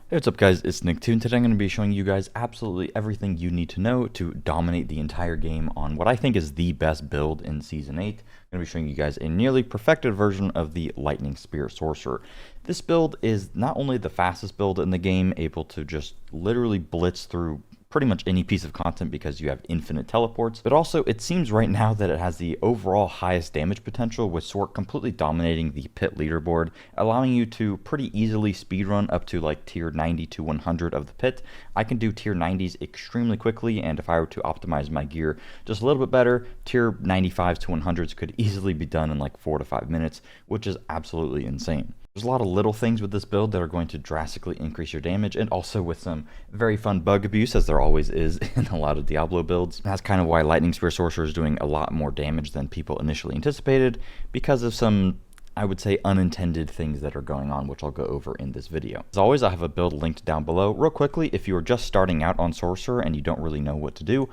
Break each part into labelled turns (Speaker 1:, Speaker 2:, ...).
Speaker 1: Hey, what's up guys, it's Nick too, and today I'm going to be showing you guys absolutely everything you need to know to dominate the entire game on what I think is the best build in Season 8. I'm going to be showing you guys a nearly perfected version of the Lightning Spear Sorcerer. This build is not only the fastest build in the game, able to just literally blitz through pretty much any piece of content because you have infinite teleports, but also it seems right now that it has the overall highest damage potential, with Sorc completely dominating the pit leaderboard, allowing you to pretty easily speedrun up to like tier 90 to 100 of the pit. I can do tier 90s extremely quickly, and if I were to optimize my gear just a little bit better, tier 95s to 100s could easily be done in like 4 to 5 minutes, which is absolutely insane. There's a lot of little things with this build that are going to drastically increase your damage, and also with some very fun bug abuse, as there always is in a lot of Diablo builds. That's kind of why Lightning Spear Sorcerer is doing a lot more damage than people initially anticipated, because of some, I would say, unintended things that are going on, which I'll go over in this video. As always, I have a build linked down below. Real quickly, if you are just starting out on Sorcerer and you don't really know what to do,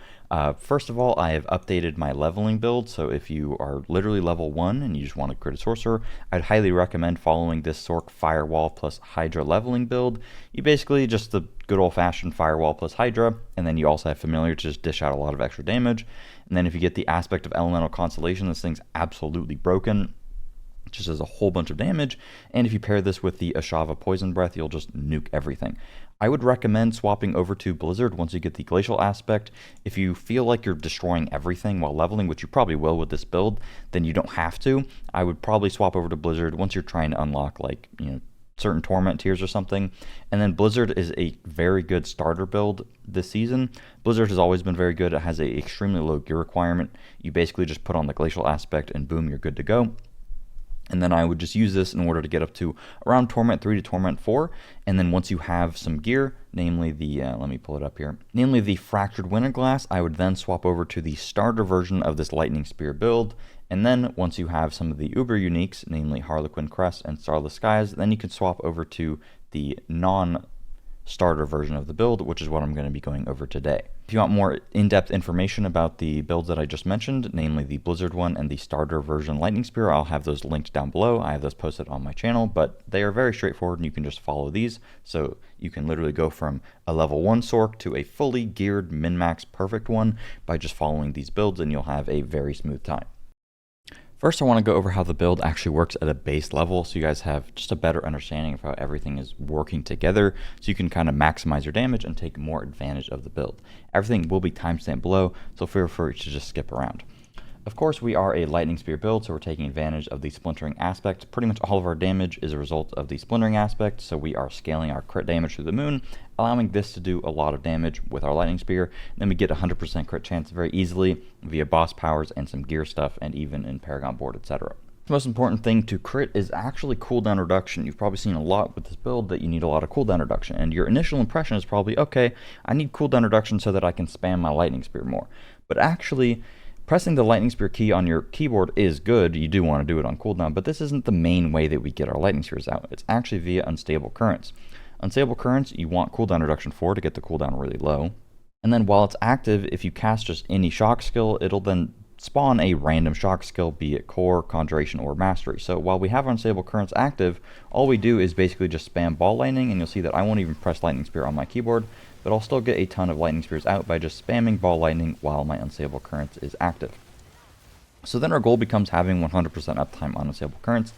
Speaker 1: first of all, I have updated my leveling build, so if you are literally level 1 and you just want to crit a Sorcerer, I'd highly recommend following this Sorc Firewall plus Hydra leveling build. You basically just the good old-fashioned Firewall plus Hydra, and then you also have Familiar to just dish out a lot of extra damage. And then if you get the aspect of Elemental Constellation, this thing's absolutely broken. It just does a whole bunch of damage, and if you pair this with the Ashava Poison Breath, you'll just nuke everything. I would recommend swapping over to Blizzard once you get the Glacial aspect. If you feel like you're destroying everything while leveling, which you probably will with this build, then you don't have to. I would probably swap over to Blizzard once you're trying to unlock, like, certain Torment tiers or something. And then Blizzard is a very good starter build this season. Blizzard has always been very good. It has a extremely low gear requirement. You basically just put on the Glacial aspect and boom, you're good to go. And then I would just use this in order to get up to around Torment 3 to Torment 4. And then once you have some gear, namely the, let me pull it up here, namely the Fractured Winter Glass, I would then swap over to the starter version of this Lightning Spear build. And then once you have some of the Uber uniques, namely Harlequin Crest and Starless Skies, then you can swap over to the non-starter version of the build, which is what I'm going to be going over today. If you want more in-depth information about the builds that I just mentioned, namely the Blizzard one and the starter version Lightning Spear, I'll have those linked down below. I have those posted on my channel, but they are very straightforward and you can just follow these. So you can literally go from a level 1 Sorc to a fully geared min-max perfect one by just following these builds, and you'll have a very smooth time. First, I want to go over how the build actually works at a base level, so you guys have just a better understanding of how everything is working together, so you can kind of maximize your damage and take more advantage of the build. Everything will be timestamped below, so feel free to just skip around. Of course, we are a Lightning Spear build, so we're taking advantage of the Splintering aspect. Pretty much all of our damage is a result of the Splintering aspect, so we are scaling our crit damage through the moon, allowing this to do a lot of damage with our Lightning Spear. And then we get 100% crit chance very easily via boss powers and some gear stuff, and even in Paragon Board, etc. The most important thing to crit is actually cooldown reduction. You've probably seen a lot with this build that you need a lot of cooldown reduction, and your initial impression is probably, okay, I need cooldown reduction so that I can spam my Lightning Spear more. But actually, pressing the Lightning Spear key on your keyboard is good. You do want to do it on cooldown, but this isn't the main way that we get our Lightning Spears out. It's actually via Unstable Currents. Unstable Currents, you want cooldown reduction for to get the cooldown really low. And then while it's active, if you cast just any shock skill, it'll then spawn a random shock skill, be it Core, Conjuration, or Mastery. So while we have Unstable Currents active, all we do is basically just spam Ball Lightning, and you'll see that I won't even press Lightning Spear on my keyboard, but I'll still get a ton of Lightning Spears out by just spamming Ball Lightning while my Unstable Currents is active. So then our goal becomes having 100% uptime on Unstable Currents.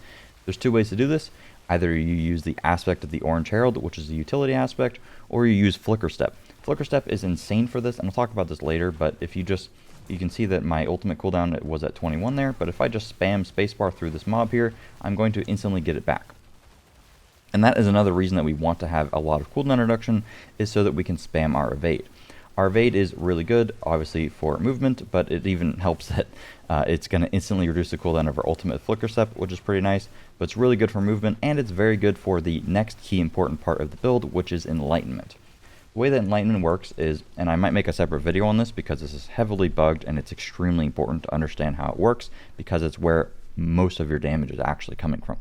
Speaker 1: There's two ways to do this. Either you use the aspect of the Orange Herald, which is the utility aspect, or you use Flicker Step. Flicker Step is insane for this, and I'll talk about this later, but if you can see that my ultimate cooldown was at 21 there, but if I just spam spacebar through this mob here, I'm going to instantly get it back. And that is another reason that we want to have a lot of cooldown reduction, is so that we can spam our evade. Our evade is really good, obviously, for movement, but it even helps that it's going to instantly reduce the cooldown of our ultimate Flicker Step, which is pretty nice, but it's really good for movement, and it's very good for the next key important part of the build, which is Enlightenment. The way that Enlightenment works is, and I might make a separate video on this because this is heavily bugged and it's extremely important to understand how it works, because it's where most of your damage is actually coming from.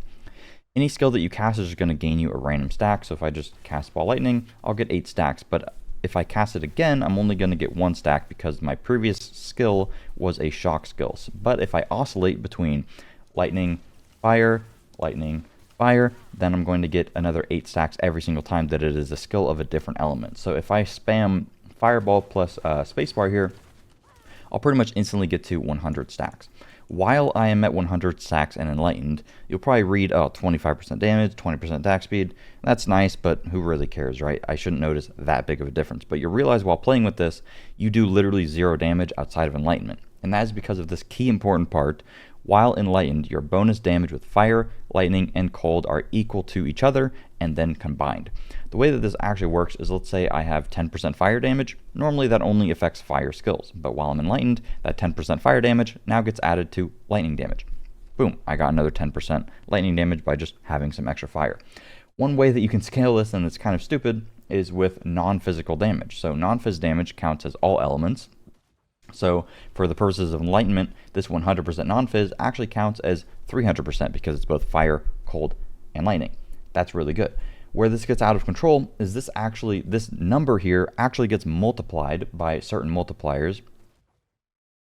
Speaker 1: Any skill that you cast is just going to gain you a random stack, so if I just cast Ball Lightning, I'll get 8 stacks, but if I cast it again, I'm only going to get 1 stack because my previous skill was a shock skill. But if I oscillate between Lightning, Fire, Lightning, fire, then I'm going to get another 8 stacks every single time that it is a skill of a different element. So if I spam fireball plus spacebar here, I'll pretty much instantly get to 100 stacks. While I am at 100 stacks and enlightened, you'll probably read, oh, 25% damage, 20% attack speed. That's nice, but who really cares, right? I shouldn't notice that big of a difference. But you'll realize while playing with this, you do literally 0 damage outside of enlightenment. And that is because of this key important part. While enlightened, your bonus damage with fire, lightning, and cold are equal to each other and then combined. The way that this actually works is, let's say I have 10% fire damage. Normally that only affects fire skills, but while I'm enlightened, that 10% fire damage now gets added to lightning damage. Boom, I got another 10% lightning damage by just having some extra fire. One way that you can scale this, and it's kind of stupid, is with non-physical damage. So non-phys damage counts as all elements. So for the purposes of enlightenment, this 100% non-phys actually counts as 300% because it's both fire, cold, and lightning. That's really good. Where this gets out of control is this number here actually gets multiplied by certain multipliers,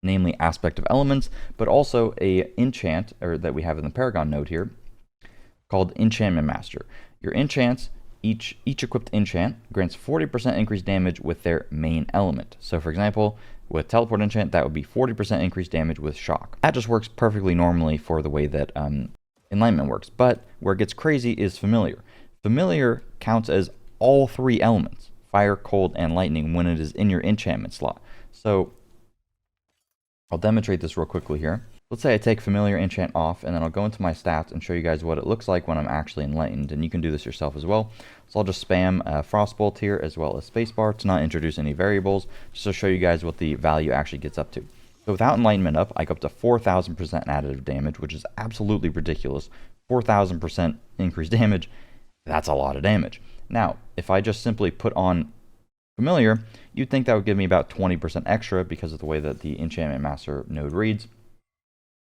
Speaker 1: namely aspect of elements, but also a enchant that we have in the Paragon node here called Enchantment Master. Your enchants, each equipped enchant grants 40% increased damage with their main element. So for example, with teleport enchant, that would be 40% increased damage with shock. That just works perfectly normally for the way that enlightenment works. But where it gets crazy is familiar. Familiar counts as all 3 elements, fire, cold, and lightning, when it is in your enchantment slot. So I'll demonstrate this real quickly here. Let's say I take familiar enchant off, and then I'll go into my stats and show you guys what it looks like when I'm actually enlightened, and you can do this yourself as well. So I'll just spam frostbolt here as well as spacebar to not introduce any variables, just to show you guys what the value actually gets up to. So without enlightenment up, I go up to 4,000% additive damage, which is absolutely ridiculous. 4,000% increased damage, that's a lot of damage. Now, if I just simply put on familiar, you'd think that would give me about 20% extra because of the way that the Enchantment Master node reads.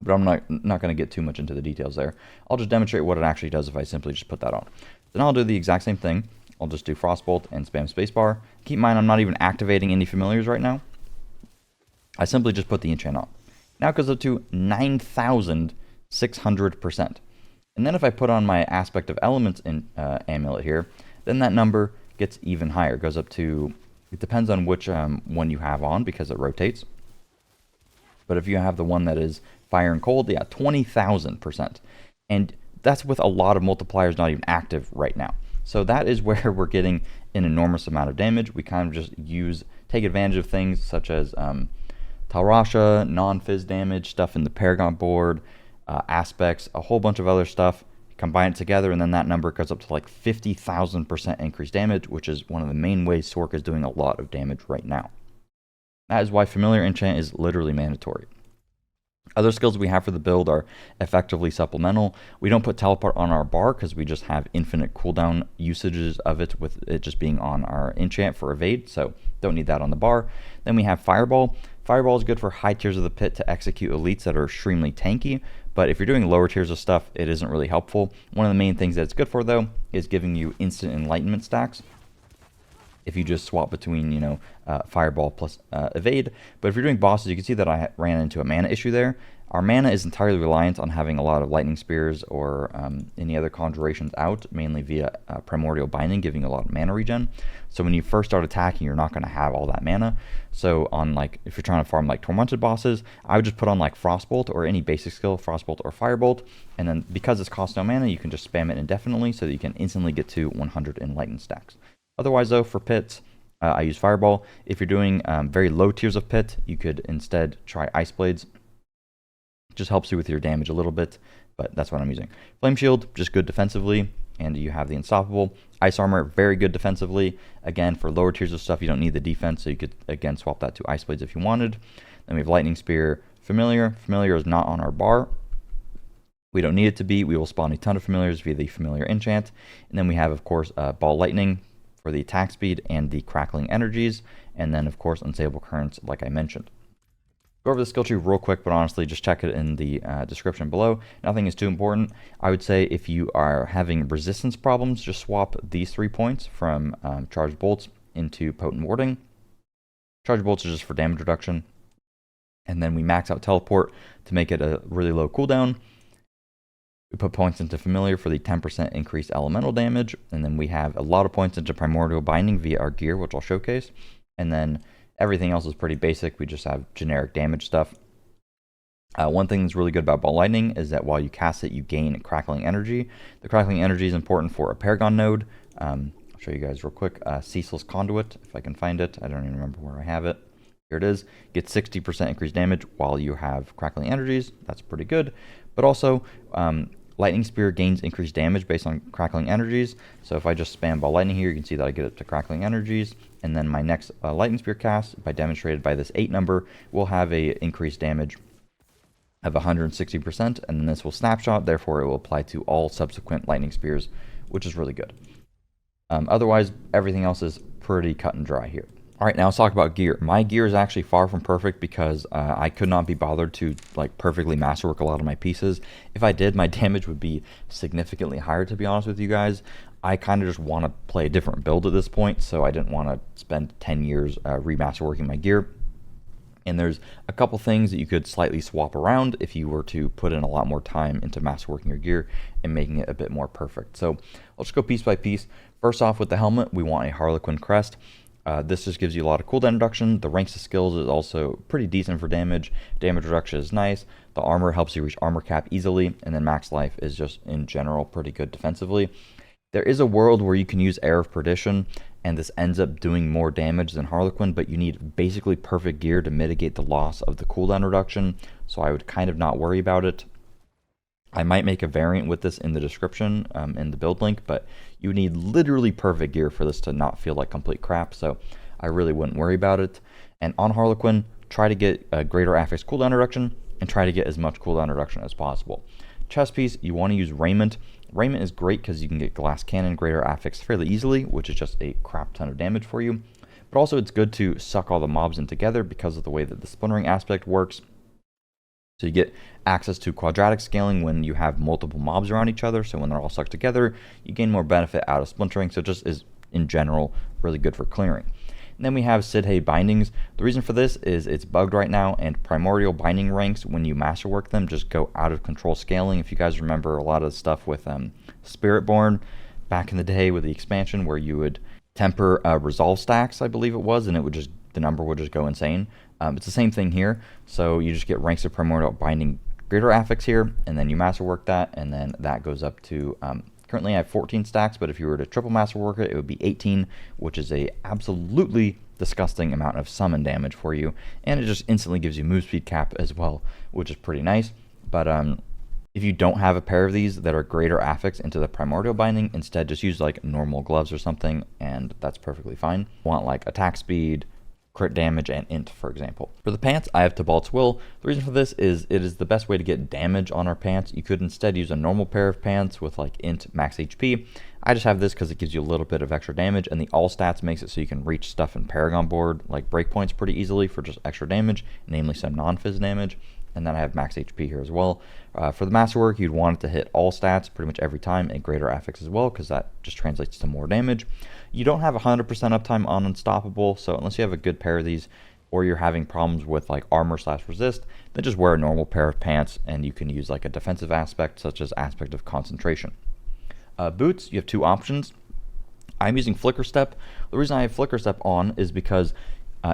Speaker 1: But I'm not going to get too much into the details there. I'll just demonstrate what it actually does if I simply just put that on. Then I'll do the exact same thing. I'll just do frostbolt and spam spacebar. Keep in mind, I'm not even activating any familiars right now. I simply just put the enchant on. Now it goes up to 9,600%. And then if I put on my aspect of elements in amulet here, then that number gets even higher. It goes up to, it depends on which one you have on because it rotates. But if you have the one that is fire and cold, yeah, 20,000%. And that's with a lot of multipliers not even active right now. So that is where we're getting an enormous amount of damage. We kind of just take advantage of things such as Talrasha, non-phys damage, stuff in the Paragon board, aspects, a whole bunch of other stuff. Combine it together, and then that number goes up to like 50,000% increased damage, which is one of the main ways Sorc is doing a lot of damage right now. That is why familiar enchant is literally mandatory. Other skills we have for the build are effectively supplemental. We don't put teleport on our bar because we just have infinite cooldown usages of it, with it just being on our enchant for evade, so don't need that on the bar. Then we have fireball. Fireball is good for high tiers of the pit to execute elites that are extremely tanky, but if you're doing lower tiers of stuff, it isn't really helpful. One of the main things that it's good for, though, is giving you instant enlightenment stacks if you just swap between, fireball plus evade. But if you're doing bosses, you can see that I ran into a mana issue there. Our mana is entirely reliant on having a lot of lightning spears or any other conjurations out, mainly via primordial binding, giving a lot of mana regen. So when you first start attacking, you're not going to have all that mana. So on if you're trying to farm tormented bosses, I would just put on frostbolt or any basic skill, frostbolt or firebolt, and then because this costs no mana, you can just spam it indefinitely so that you can instantly get to 100 enlightened stacks. Otherwise, though, for pits, I use fireball. If you're doing very low tiers of pit, you could instead try ice blades. Just helps you with your damage a little bit, but that's what I'm using. Flame shield, just good defensively, and you have the unstoppable. Ice armor, very good defensively. Again, for lower tiers of stuff, you don't need the defense, so you could again swap that to ice blades if you wanted. Then we have lightning spear, familiar. Familiar is not on our bar. We don't need it to be. We will spawn a ton of familiars via the familiar enchant. And then we have, of course, ball lightning for the attack speed and the crackling energies, and then of course unstable currents like I mentioned. Go over the skill tree real quick, but honestly just check it in the description below. Nothing is too important. I would say if you are having resistance problems, just swap these 3 points from charged bolts into potent warding. Charged bolts are just for damage reduction, and then we max out teleport to make it a really low cooldown. We put points into Familiar for the 10% increased elemental damage, and then we have a lot of points into Primordial Binding via our gear, which I'll showcase. And then everything else is pretty basic. We just have generic damage stuff. One thing that's really good about Ball Lightning is that while you cast it, you gain Crackling Energy. The Crackling Energy is important for a Paragon node. I'll show you guys real quick. Ceaseless Conduit, if I can find it. I don't even remember where I have it. Here it is. Get 60% increased damage while you have Crackling Energies. That's pretty good. But also, Lightning Spear gains increased damage based on Crackling Energies. So if I just spam Ball Lightning here, you can see that I get up to Crackling Energies. And then my next Lightning Spear cast, demonstrated by this 8 number, will have a increased damage of 160%. And then this will snapshot, therefore it will apply to all subsequent Lightning Spears, which is really good. Otherwise, everything else is pretty cut and dry here. All right, now let's talk about gear. My gear is actually far from perfect because I could not be bothered to like perfectly masterwork a lot of my pieces. If I did, my damage would be significantly higher, to be honest with you guys. I kind of just want to play a different build at this point, so I didn't want to spend 10 years remasterworking my gear. And there's a couple things that you could slightly swap around if you were to put in a lot more time into masterworking your gear and making it a bit more perfect. So I'll just go piece by piece. First off, with the helmet, we want a Harlequin crest. This just gives you a lot of cooldown reduction. The ranks of skills is also pretty decent for damage. Damage reduction is nice. The armor helps you reach armor cap easily. And then max life is just, in general, pretty good defensively. There is a world where you can use Air of Perdition, and this ends up doing more damage than Harlequin, but you need basically perfect gear to mitigate the loss of the cooldown reduction, so I would kind of not worry about it. I might make a variant with this in the description, in the build link, but you need literally perfect gear for this to not feel like complete crap, so I really wouldn't worry about it. And on Harlequin, try to get a greater affix cooldown reduction, and try to get as much cooldown reduction as possible. Chest piece, you want to use Raiment. Raiment is great because you can get Glass Cannon, greater affix fairly easily, which is just a crap ton of damage for you. But also it's good to suck all the mobs in together because of the way that the splintering aspect works. So you get access to quadratic scaling when you have multiple mobs around each other. So when they're all stuck together, you gain more benefit out of splintering. So it just is, in general, really good for clearing. And then we have Sidhe bindings. The reason for this is it's bugged right now, and primordial binding ranks, when you masterwork them, just go out of control scaling. If you guys remember a lot of the stuff with Spiritborn back in the day with the expansion, where you would temper resolve stacks, I believe it was, and it would just, the number would just go insane. It's the same thing here. So you just get ranks of primordial binding greater affix here, and then you masterwork that, and then that goes up to currently I have 14 stacks, but if you were to triple masterwork it, it would be 18, which is a absolutely disgusting amount of summon damage for you, and it just instantly gives you move speed cap as well, which is pretty nice. But if you don't have a pair of these that are greater affix into the primordial binding, instead just use like normal gloves or something, and that's perfectly fine. Want like attack speed, crit damage, and int, for example. For the pants, I have Tibalt's Will. The reason for this is it is the best way to get damage on our pants. You could instead use a normal pair of pants with like int max HP. I just have this because it gives you a little bit of extra damage, and the all stats makes it so you can reach stuff in Paragon Board like breakpoints pretty easily for just extra damage, namely some non-phys damage. And then I have max HP here as well. For the masterwork, you'd want it to hit all stats pretty much every time, and greater affix as well, because that just translates to more damage. You don't have 100% uptime on Unstoppable, so unless you have a good pair of these, or you're having problems with like armor / resist, then just wear a normal pair of pants, and you can use like a defensive aspect, such as aspect of concentration. Boots, you have two options. I'm using Flicker Step. The reason I have Flicker Step on is because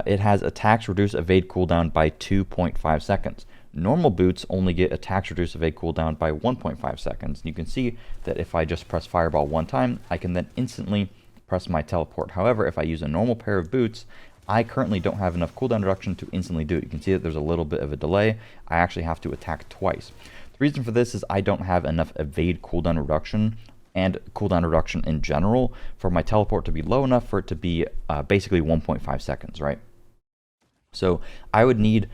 Speaker 1: it has attacks reduce evade cooldown by 2.5 seconds. Normal boots only get attacks reduce evade cooldown by 1.5 seconds. You can see that if I just press Fireball one time, I can then instantly press my teleport. However, if I use a normal pair of boots, I currently don't have enough cooldown reduction to instantly do it. You can see that there's a little bit of a delay. I actually have to attack twice. The reason for this is I don't have enough evade cooldown reduction and cooldown reduction in general for my teleport to be low enough for it to be basically 1.5 seconds, right? So I would need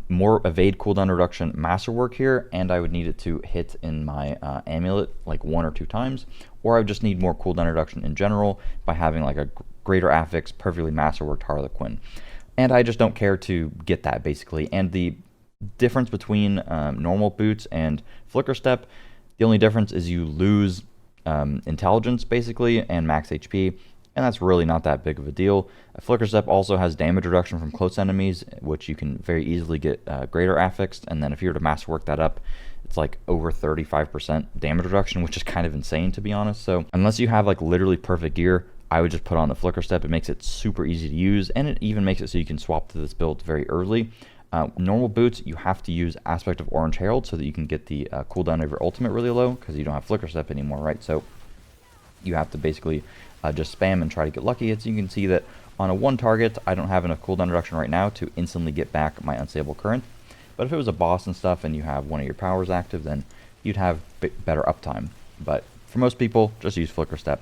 Speaker 1: more evade cooldown reduction masterwork here, and I would need it to hit in my amulet like 1 or 2 times, or I would just need more cooldown reduction in general by having like a greater affix perfectly masterworked Harlequin. And I just don't care to get that basically. And the difference between normal boots and Flicker Step, the only difference is you lose intelligence basically and max HP, and that's really not that big of a deal. Flicker Step also has damage reduction from close enemies, which you can very easily get greater affixed, and then if you were to masterwork that up, it's like over 35% damage reduction, which is kind of insane, to be honest. So unless you have like literally perfect gear, I would just put on the flicker step. It makes it super easy to use, and it even makes it so you can swap to this build very early. Normal boots, you have to use Aspect of Orange Herald so that you can get the cooldown of your ultimate really low, because you don't have flicker step anymore, right? So you have to basically just spam and try to get lucky. As you can see that on a 1 target, I don't have enough cooldown reduction right now to instantly get back my unstable current. But if it was a boss and stuff and you have one of your powers active, then you'd have better uptime. But for most people, just use flicker step.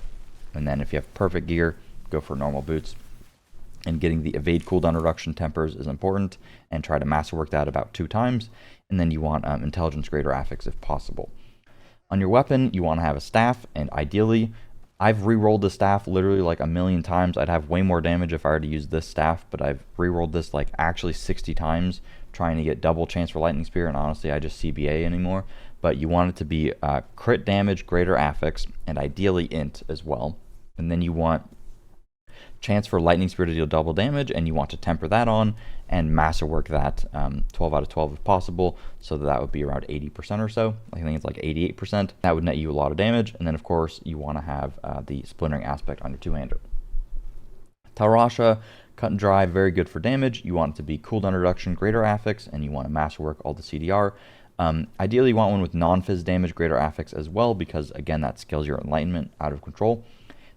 Speaker 1: And then if you have perfect gear, go for normal boots. And getting the evade cooldown reduction tempers is important, and try to masterwork that about 2 times. And then you want intelligence greater affix if possible. On your weapon, you want to have a staff, and ideally, I've re-rolled the staff literally like a million times. I'd have way more damage if I were to use this staff, but I've re-rolled this like actually 60 times trying to get double chance for lightning spear, and honestly I just CBA anymore. But you want it to be crit damage, greater affix, and ideally int as well. And then you want chance for lightning spear to deal double damage, and you want to temper that on and masterwork that 12 out of 12 if possible, so that would be around 80% or so. I think it's like 88%. That would net you a lot of damage. And then of course you want to have the splintering aspect on your two-hander. Talrasha, cut and dry, very good for damage. You want it to be cooldown reduction, greater affix, and you want to masterwork all the CDR. Ideally you want one with non-fizz damage, greater affix as well, because again that scales your enlightenment out of control.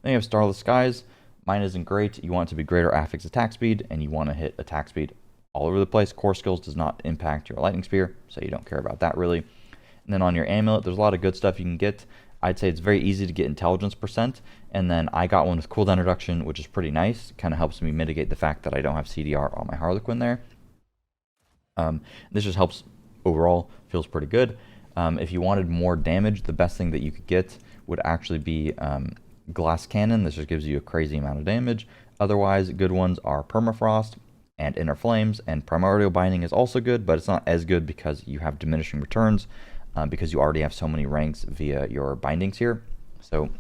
Speaker 1: Then you have Starless Skies. Mine isn't great. You want it to be greater affix attack speed, and you want to hit attack speed all over the place. Core skills does not impact your lightning spear, so you don't care about that really. And then on your amulet, there's a lot of good stuff you can get. I'd say it's very easy to get intelligence percent, and then I got one with cooldown reduction, which is pretty nice. Kind of helps me mitigate the fact that I don't have CDR on my Harlequin there. This just helps overall, feels pretty good. If you wanted more damage, the best thing that you could get would actually be Glass Cannon. This just gives you a crazy amount of damage. Otherwise, good ones are Permafrost and Inner Flames, and Primordial Binding is also good, but it's not as good because you have diminishing returns, because you already have so many ranks via your bindings here. So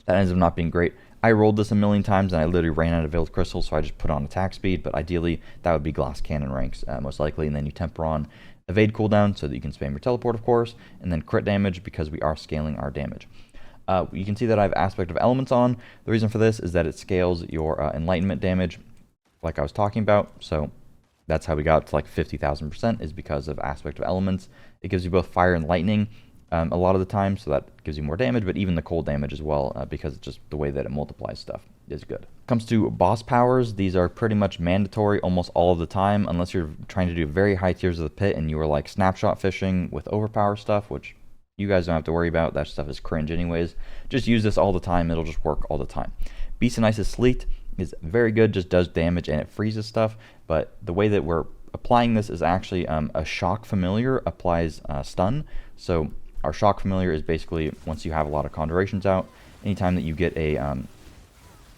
Speaker 1: that ends up not being great. I rolled this a million times and I literally ran out of Veiled Crystal, so I just put on attack speed, but ideally that would be Glass Cannon ranks most likely, and then you temper on evade cooldown so that you can spam your teleport, of course, and then crit damage because we are scaling our damage. You can see that I have Aspect of Elements on. The reason for this is that it scales your enlightenment damage like I was talking about. So that's how we got to like 50,000%, is because of Aspect of Elements. It gives you both fire and lightning a lot of the time, so that gives you more damage, but even the cold damage as well, because it's just the way that it multiplies stuff is good. Comes to boss powers, these are pretty much mandatory almost all of the time, unless you're trying to do very high tiers of the pit and you are like snapshot fishing with overpower stuff, which you guys don't have to worry about. That stuff is cringe anyways. Just use this all the time. It'll just work all the time. Beast and Ice's Sleet is very good, just does damage and it freezes stuff. But the way that we're applying this is actually a Shock Familiar applies stun. So our Shock Familiar is basically, once you have a lot of Conjurations out, anytime that you get a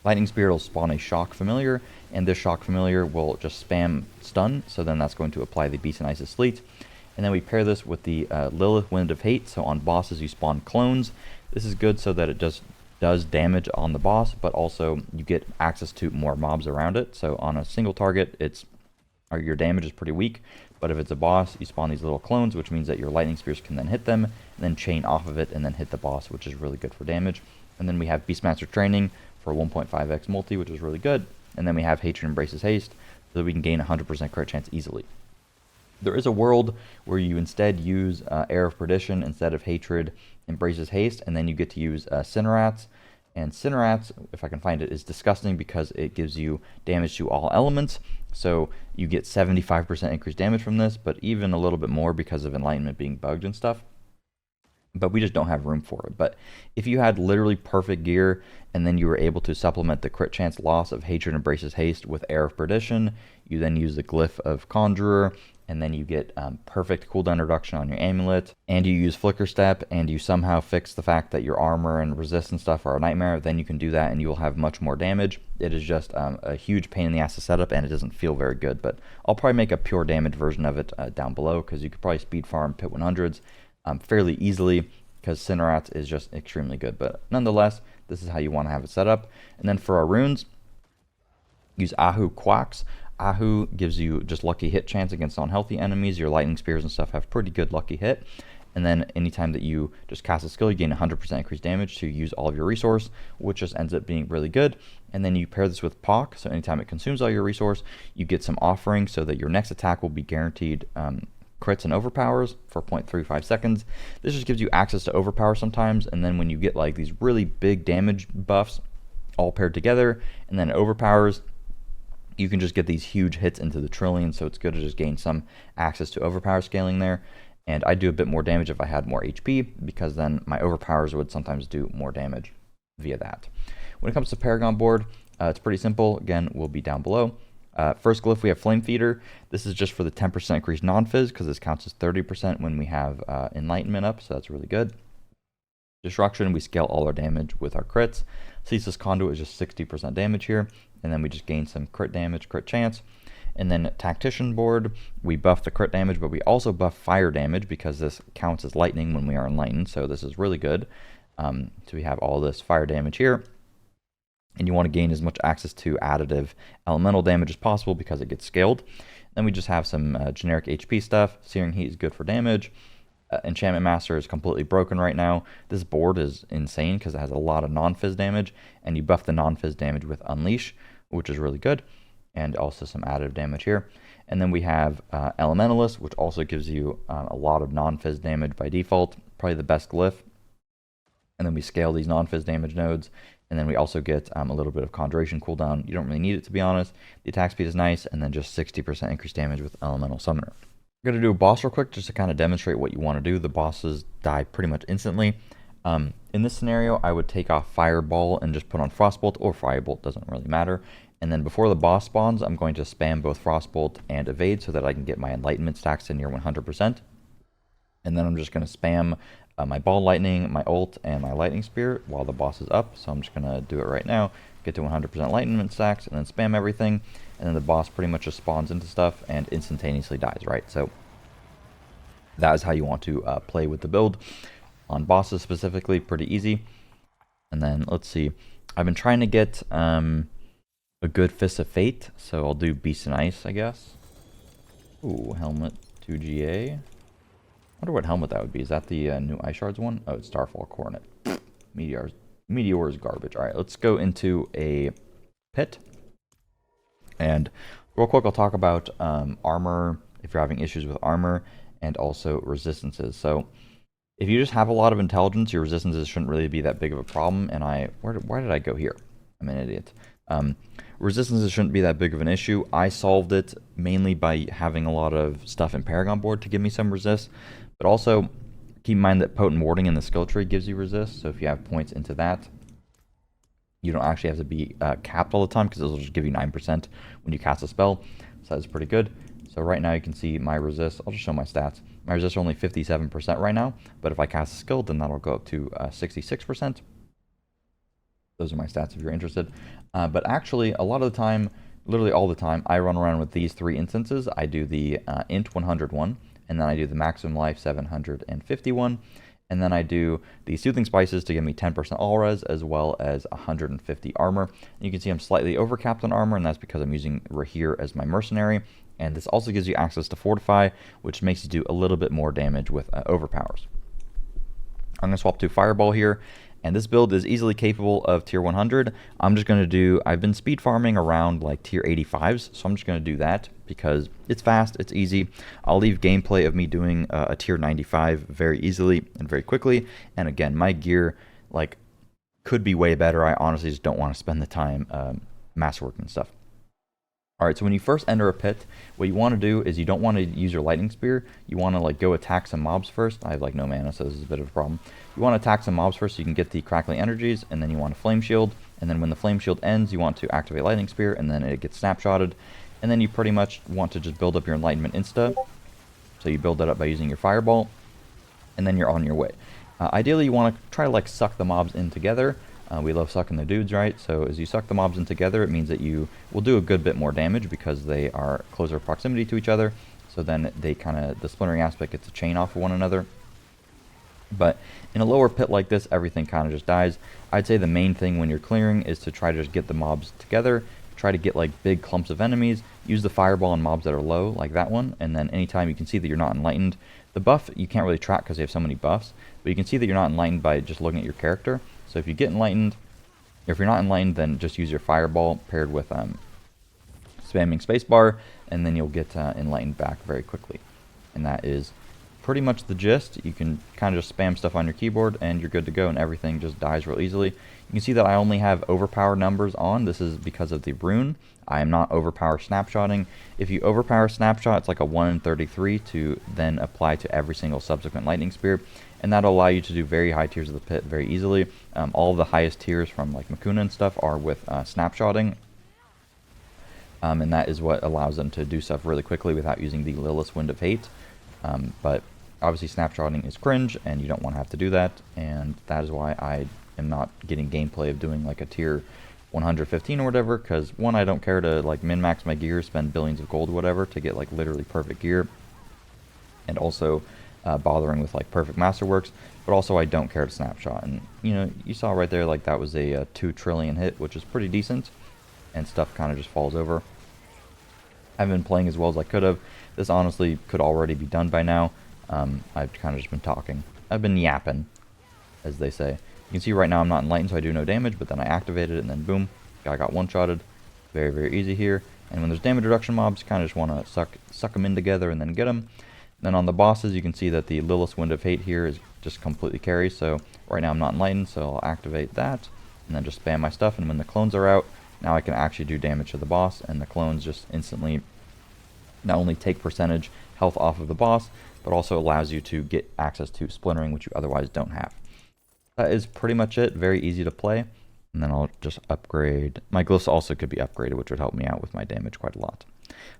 Speaker 1: Lightning Spear, it'll spawn a Shock Familiar, and this Shock Familiar will just spam stun. So then that's going to apply the Beast and Ice's Sleet. And then we pair this with the Lilith Wind of Hate. So on bosses you spawn clones. This is good so that it just does damage on the boss, but also you get access to more mobs around it. So on a single target, your damage is pretty weak. But if it's a boss, you spawn these little clones, which means that your lightning spears can then hit them, and then chain off of it, and then hit the boss, which is really good for damage. And then we have Beastmaster Training for 1.5x multi, which is really good. And then we have Hatred Embraces Haste, so that we can gain 100% crit chance easily. There is a world where you instead use Air of Perdition instead of Hatred Embraces Haste, and then you get to use Cinerats. And Cinerats, if I can find it, is disgusting because it gives you damage to all elements. So you get 75% increased damage from this, but even a little bit more because of Enlightenment being bugged and stuff. But we just don't have room for it. But if you had literally perfect gear, and then you were able to supplement the crit chance loss of Hatred Embraces Haste with Air of Perdition, you then use the Glyph of Conjurer, and then you get perfect cooldown reduction on your amulet, and you use Flicker Step, and you somehow fix the fact that your armor and resist and stuff are a nightmare, then you can do that and you will have much more damage. It is just a huge pain in the ass to set up, and it doesn't feel very good, but I'll probably make a pure damage version of it down below, because you could probably speed farm pit 100s fairly easily, because Cinerats is just extremely good. But nonetheless, this is how you want to have it set up. And then for our runes, use Ahu Quacks. Ahu gives you just lucky hit chance against unhealthy enemies. Your lightning spears and stuff have pretty good lucky hit. And then anytime that you just cast a skill, you gain 100% increased damage to use all of your resource, which just ends up being really good. And then you pair this with Pock, so anytime it consumes all your resource, you get some offering so that your next attack will be guaranteed crits and overpowers for 0.35 seconds. This just gives you access to overpower sometimes, and then when you get like these really big damage buffs all paired together, and then overpowers, you can just get these huge hits into the trillion, so it's good to just gain some access to overpower scaling there. And I do a bit more damage if I had more HP, because then my overpowers would sometimes do more damage via that. When it comes to Paragon Board, it's pretty simple. Again, will be down below. First glyph, we have Flame Feeder. This is just for the 10% increased non-fizz, because this counts as 30% when we have Enlightenment up, so that's really good. Destruction, we scale all our damage with our crits. Ceaseless Conduit is just 60% damage here, and then we just gain some crit damage, crit chance. And then Tactician Board, we buff the crit damage, but we also buff fire damage because this counts as lightning when we are enlightened, so this is really good. So we have all this fire damage here. And you want to gain as much access to additive elemental damage as possible because it gets scaled. Then we just have some generic HP stuff. Searing Heat is good for damage. Enchantment Master is completely broken right now. This board is insane because it has a lot of non-fizz damage, and you buff the non-fizz damage with Unleash, which is really good. And also some additive damage here. And then we have Elementalist, which also gives you a lot of non-fizz damage by default, probably the best glyph. And then we scale these non-fizz damage nodes, and then we also get a little bit of Conjuration cooldown. You don't really need it, to be honest. The attack speed is nice, and then just 60% increased damage with Elemental Summoner. We're going to do a boss real quick just to kind of demonstrate what you want to do. The bosses die pretty much instantly. In this scenario, I would take off Fireball and just put on Frostbolt, or Firebolt, doesn't really matter. And then before the boss spawns, I'm going to spam both Frostbolt and Evade so that I can get my Enlightenment stacks to near 100%. And then I'm just going to spam my Ball Lightning, my ult, and my Lightning Spear while the boss is up. So I'm just going to do it right now, get to 100% Enlightenment stacks, and then spam everything. And then the boss pretty much just spawns into stuff and instantaneously dies, right? So that is how you want to play with the build. On bosses specifically, pretty easy. And then let's see. I've been trying to get a good Fist of Fate, so I'll do Beast and Ice, I guess. Ooh, Helmet 2GA. Wonder what helmet that would be. Is that the new Ice Shards one? Oh, it's Starfall Coronet. Meteor is garbage. Alright, let's go into a pit. And real quick, I'll talk about armor, if you're having issues with armor, and also resistances. So if you just have a lot of intelligence, your resistances shouldn't really be that big of a problem. And why did I go here? I'm an idiot. Resistances shouldn't be that big of an issue. I solved it mainly by having a lot of stuff in Paragon Board to give me some resist, but also keep in mind that Potent Warding in the skill tree gives you resist, so if you have points into that, you don't actually have to be capped all the time, because it'll just give you 9% when you cast a spell, so that's pretty good. So right now you can see my resist. I'll just show my stats. My resist are only 57% right now, but if I cast a skill, then that'll go up to 66%. Those are my stats if you're interested. But actually, a lot of the time, literally all the time, I run around with these three instances. I do the int 101, and then I do the maximum life 751, and then I do the soothing spices to give me 10% all res, as well as 150 armor. And you can see I'm slightly overcapped on armor, and that's because I'm using Rahir as my mercenary. And this also gives you access to Fortify, which makes you do a little bit more damage with overpowers. I'm going to swap to Fireball here. And this build is easily capable of tier 100. I'm just going to do, I've been speed farming around like tier 85s, so I'm just going to do that because it's fast, it's easy. I'll leave gameplay of me doing a tier 95 very easily and very quickly. And again, my gear like could be way better. I honestly just don't want to spend the time masterworking and stuff. Alright, so when you first enter a pit, what you want to do is you don't want to use your lightning spear. You want to like go attack some mobs first. I have like no mana, so this is a bit of a problem. You want to attack some mobs first so you can get the crackling energies, and then you want to flame shield, and then when the flame shield ends, you want to activate lightning spear, and then it gets snapshotted, and then you pretty much want to just build up your enlightenment insta. So you build that up by using your fireball, and then you're on your way. Ideally, you want to try to like suck the mobs in together. We love sucking the dudes, right? So as you suck the mobs in together, it means that you will do a good bit more damage because they are closer proximity to each other. So then they kind of, the splintering aspect gets a chain off of one another. But in a lower pit like this, everything kind of just dies. I'd say the main thing when you're clearing is to try to just get the mobs together, try to get like big clumps of enemies, use the fireball on mobs that are low, like that one, and then anytime you can see that you're not enlightened, the buff you can't really track because they have so many buffs, but you can see that you're not enlightened by just looking at your character. So if you get enlightened, or if you're not enlightened, then just use your fireball paired with spamming spacebar, and then you'll get enlightened back very quickly. And that is pretty much the gist. You can kind of just spam stuff on your keyboard and you're good to go, and everything just dies real easily. You can see that I only have overpower numbers on. This is because of the rune. I am not overpower snapshotting. If you overpower snapshot, it's like a 1 in 33 to then apply to every single subsequent lightning spear, and that'll allow you to do very high tiers of the pit very easily. All of the highest tiers from like Makuna and stuff are with snapshotting, and that is what allows them to do stuff really quickly without using the Lilith's Wind of Hate. But obviously snapshotting is cringe, and you don't want to have to do that, and that is why I am not getting gameplay of doing like a tier 115 or whatever, because one, I don't care to like min-max my gear, spend billions of gold or whatever to get like literally perfect gear, and also bothering with like perfect masterworks, but also I don't care to snapshot. And you know, you saw right there, like that was a 2 trillion hit, which is pretty decent, and stuff kind of just falls over. I haven't been playing as well as I could have. This honestly could already be done by now. I've kind of just been talking. I've been yapping, as they say. You can see right now I'm not enlightened, so I do no damage, but then I activated it, and then boom, I got one-shotted. Very, very easy here. And when there's damage reduction mobs, you kind of just want to suck them in together and then get them. Then on the bosses, you can see that the Lilith's Wind of Hate here is just completely carry. So right now I'm not enlightened, so I'll activate that, and then just spam my stuff. And when the clones are out, now I can actually do damage to the boss, and the clones just instantly not only take percentage health off of the boss, but also allows you to get access to splintering, which you otherwise don't have. That is pretty much it. Very easy to play. And then I'll just upgrade. My glyphs also could be upgraded, which would help me out with my damage quite a lot.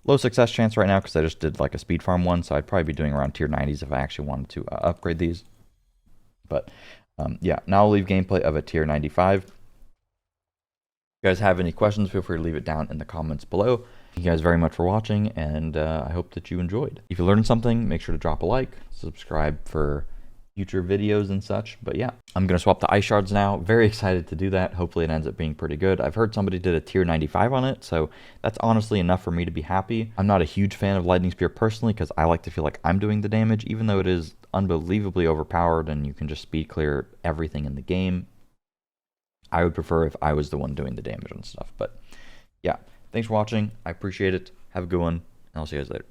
Speaker 1: Low success chance right now because I just did like a speed farm one, so I'd probably be doing around tier 90s if I actually wanted to upgrade these. But yeah, now I'll leave gameplay of a tier 95. If you guys have any questions, feel free to leave it down in the comments below. Thank you guys very much for watching, and I hope that you enjoyed. If you learned something, make sure to drop a like, subscribe for future videos and such. But yeah, I'm going to swap the ice shards now. Very excited to do that. Hopefully it ends up being pretty good. I've heard somebody did a tier 95 on it, so that's honestly enough for me to be happy. I'm not a huge fan of Lightning Spear personally because I like to feel like I'm doing the damage, even though it is unbelievably overpowered and you can just speed clear everything in the game. I would prefer if I was the one doing the damage and stuff. But yeah, thanks for watching. I appreciate it. Have a good one, and I'll see you guys later.